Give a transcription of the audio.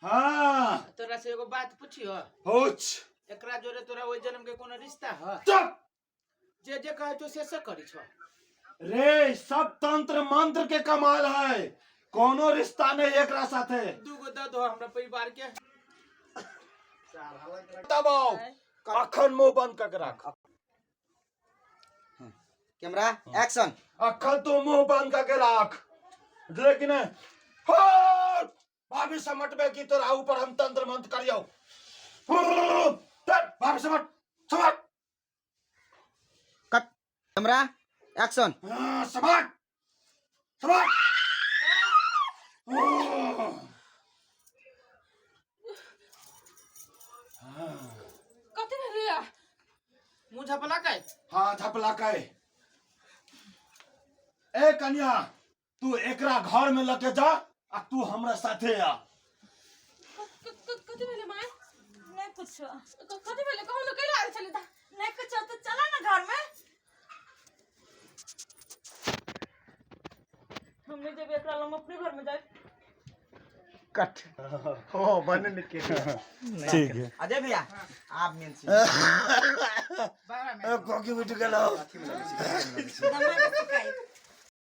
हाँ तोरा से एगो बात पूछियो। पूछ। एकरा जोरे तोरा ओइ जन्म के कोनो रिश्ता है? चुप। जे जे कहे तो से करी छो। रे सब तंत्र मंत्र के कमाल है, कोनो रिश्ता नहीं एकरा साथे। दूगो द दो हमरा परिवार के। दबाओ अखन मुंह बंद करके रख। Camera action. अखन तू मुंह बंद करके रख, लेकिन भाभी समटबे की तोरा ऊपर हम तंत्र मंत्र करियो। भाभी समट समट। कट। Camera action. समट समट। कथि भेलै या? मुंह झपला के? हाँ झपला के। ए कन्या तू एकरा घर में लेके जा आ तू हमरा साथे आ। कथि भेलै माय? नहीं कुछ। कथि भेलै? कहू न कैला आइल छली त? नहीं कुछ तो चला ना घर में। हमने जब एकरा लम अपने घर में जाए। कट। हो बनने के ठीक है। अजय भैया आप मेन सी बारह में कोकी बिट गेलो। दमा के सिखाई।